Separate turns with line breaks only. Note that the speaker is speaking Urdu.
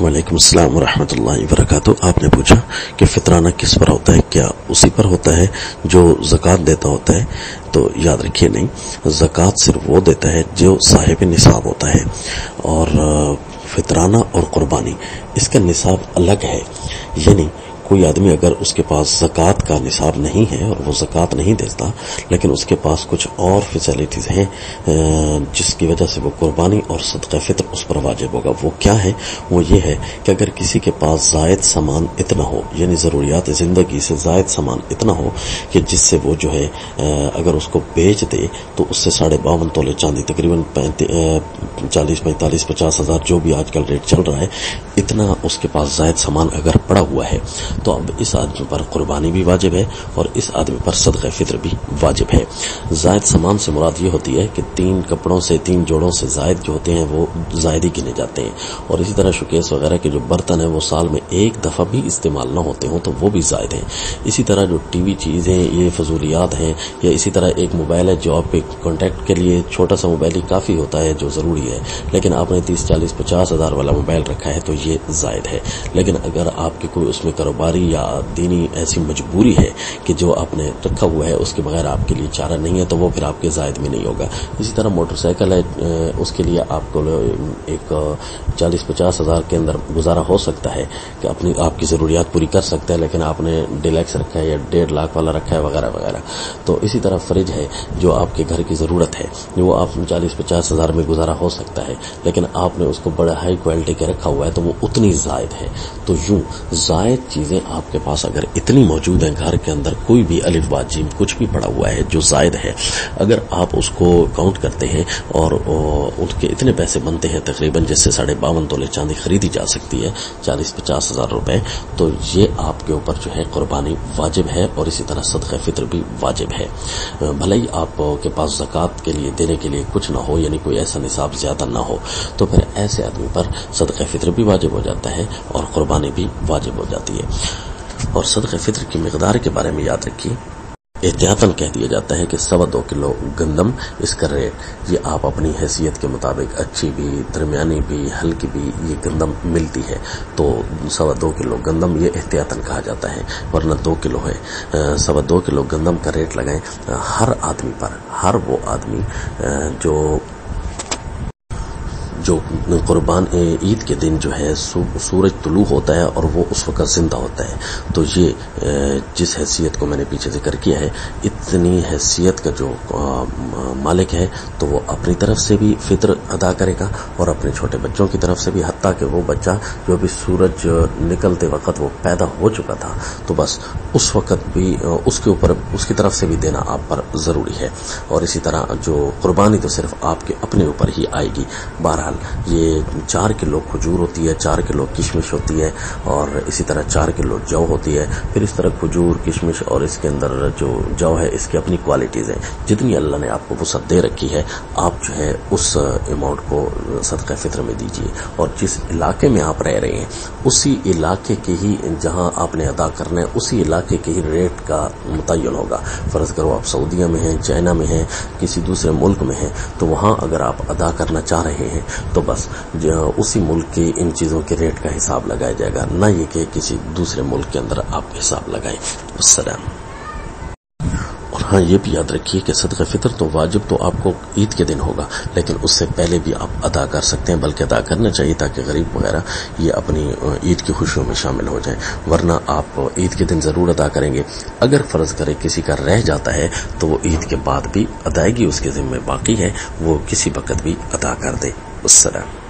وعلیکم السلام ورحمۃ اللہ وبرکاتہ۔ آپ نے پوچھا کہ فطرانہ کس پر ہوتا ہے؟ کیا اسی پر ہوتا ہے جو زکوٰۃ دیتا ہوتا ہے؟ تو یاد رکھیے نہیں، زکوٰۃ صرف وہ دیتا ہے جو صاحب نصاب ہوتا ہے، اور فطرانہ اور قربانی اس کا نصاب الگ ہے۔ یعنی کوئی آدمی اگر اس کے پاس زکوٰۃ کا نصاب نہیں ہے اور وہ زکوٰۃ نہیں دیتا، لیکن اس کے پاس کچھ اور فیسلٹیز ہیں جس کی وجہ سے وہ قربانی اور صدقہ فطر اس پر واجب ہوگا، وہ کیا ہے؟ وہ یہ ہے کہ اگر کسی کے پاس زائد سامان اتنا ہو، یعنی ضروریات زندگی سے زائد سامان اتنا ہو کہ جس سے وہ جو ہے اگر اس کو بیچ دے تو اس سے 52.5 تولے چاندی، تقریباً 40 45 50 ہزار جو بھی آج کل ریٹ چل رہا ہے، اتنا اس کے پاس زائد سامان اگر پڑا ہوا ہے تو اب اس آدمی پر قربانی بھی واجب ہے اور اس آدمی پر صدقہ فطر بھی واجب ہے۔ زائد سامان سے مراد یہ ہوتی ہے کہ 3 کپڑوں سے 3 جوڑوں سے زائد جو ہوتے ہیں وہ زائد ہی گنے جاتے ہیں، اور اسی طرح شوکیس وغیرہ کے جو برتن ہیں وہ سال میں ایک دفعہ بھی استعمال نہ ہوتے ہوں تو وہ بھی زائد ہیں۔ اسی طرح جو ٹی وی چیزیں یہ فضولیات ہیں، یا اسی طرح ایک موبائل ہے جو آپ کے کانٹیکٹ کے لیے چھوٹا سا موبائل ہی کافی ہوتا ہے جو ضروری ہے، لیکن آپ نے 30 40 50 ہزار والا موبائل رکھا ہے تو یہ زائد ہے۔ لیکن اگر آپ کی کوئی اس میں کاروباری یا دینی ایسی مجبوری ہے کہ جو آپ نے رکھا ہوا ہے اس کے بغیر آپ کے لیے چارہ نہیں ہے تو وہ پھر آپ کے زائد میں نہیں ہوگا۔ اسی طرح موٹر سائیکل ہے، اس کے لیے آپ کو ایک 40 50 ہزار کے اندر گزارا ہو سکتا ہے کہ آپ کی ضروریات پوری کر سکتا ہے، لیکن آپ نے ڈیلکس رکھا ہے یا 1.5 لاکھ والا رکھا ہے وغیرہ وغیرہ۔ تو اسی طرح فریج ہے جو آپ کے گھر کی ضرورت ہے، وہ آپ 40 50 ہزار میں گزارا ہو سکتا ہے، لیکن آپ نے اس کو بڑے ہائی کوالٹی کے رکھا ہوا ہے تو وہ اتنی زائد ہے۔ تو یوں زائد چیزیں آپ کے پاس اگر اتنی موجود ہیں گھر کے اندر، کوئی بھی الف با جیم کچھ بھی پڑا ہوا ہے جو زائد ہے، اگر آپ اس کو کاؤنٹ کرتے ہیں اور ان کے اتنے پیسے بنتے ہیں تقریباً جس سے 52.5 تولے چاندی خریدی جا سکتی ہے، 40 50 ہزار روپے، تو یہ آپ کے اوپر جو ہے قربانی واجب ہے اور اسی طرح صدقہ فطر بھی واجب ہے۔ بھلے ہی آپ کے پاس زکوٰۃ کے لیے دینے کے لیے کچھ نہ ہو، یعنی کوئی ایسا نصاب زیادہ نہ ہو، تو پھر ایسے آدمی پر صدقہ فطر بھی واجب ہو جاتا ہے اور قربانی بھی واجب ہو جاتی ہے۔ اور صدقہ فطر کی مقدار کے بارے میں یاد رکھیے، احتیاطاً کہہ دیا جاتا ہے کہ 2.25 کلو گندم، اس کا ریٹ یہ آپ اپنی حیثیت کے مطابق اچھی بھی، درمیانی بھی، ہلکی بھی یہ گندم ملتی ہے، تو 2.25 کلو گندم یہ احتیاطاً کہا جاتا ہے، ورنہ 2 کلو ہے۔ 2.25 کلو گندم کا ریٹ لگائیں ہر آدمی پر، ہر وہ آدمی جو قربان عید کے دن جو ہے سورج طلوع ہوتا ہے اور وہ اس وقت زندہ ہوتا ہے، تو یہ جس حیثیت کو میں نے پیچھے ذکر کیا ہے، اتنی حیثیت کا جو مالک ہے تو وہ اپنی طرف سے بھی فطر ادا کرے گا اور اپنے چھوٹے بچوں کی طرف سے بھی، حتیٰ کہ وہ بچہ جو بھی سورج نکلتے وقت وہ پیدا ہو چکا تھا تو بس اس وقت بھی اس کے اوپر اس کی طرف سے بھی دینا آپ پر ضروری ہے۔ اور اسی طرح جو قربانی تو صرف آپ کے اپنے اوپر ہی آئے گی۔ بہرحال یہ 4 کلو کھجور ہوتی ہے، 4 کلو کشمش ہوتی ہے، اور اسی طرح 4 کلو جو ہوتی ہے۔ پھر اس طرح کھجور، کشمش اور اس کے اندر جو جو ہے اس کی اپنی کوالٹیز ہیں، جتنی اللہ نے آپ کو وسعت دے رکھی ہے آپ جو ہے اس اماؤنٹ کو صدقہ فطر میں دیجیے، اور جس علاقے میں آپ رہ رہے ہیں اسی علاقے کے ہی جہاں آپ نے ادا کرنا ہے اسی علاقے کے ہی ریٹ کا متعین ہوگا۔ فرض کرو آپ سعودیہ میں ہیں، چائنا میں ہیں، کسی دوسرے ملک میں ہیں، تو وہاں اگر آپ ادا کرنا چاہ رہے ہیں تو بس اسی ملک کی ان چیزوں کے ریٹ کا حساب لگایا جائے گا، نہ یہ کہ کسی دوسرے ملک کے اندر آپ حساب لگائیں۔ السلام۔ اور ہاں یہ بھی یاد رکھیے کہ صدقہ فطر تو واجب تو آپ کو عید کے دن ہوگا، لیکن اس سے پہلے بھی آپ ادا کر سکتے ہیں، بلکہ ادا کرنا چاہیے تاکہ غریب وغیرہ یہ اپنی عید کی خوشیوں میں شامل ہو جائیں، ورنہ آپ عید کے دن ضرور ادا کریں گے۔ اگر فرض کرے کسی کا رہ جاتا ہے تو وہ عید کے بعد بھی ادائیگی اس کے ذمہ باقی ہے، وہ کسی وقت بھی ادا کر دے۔ السلام۔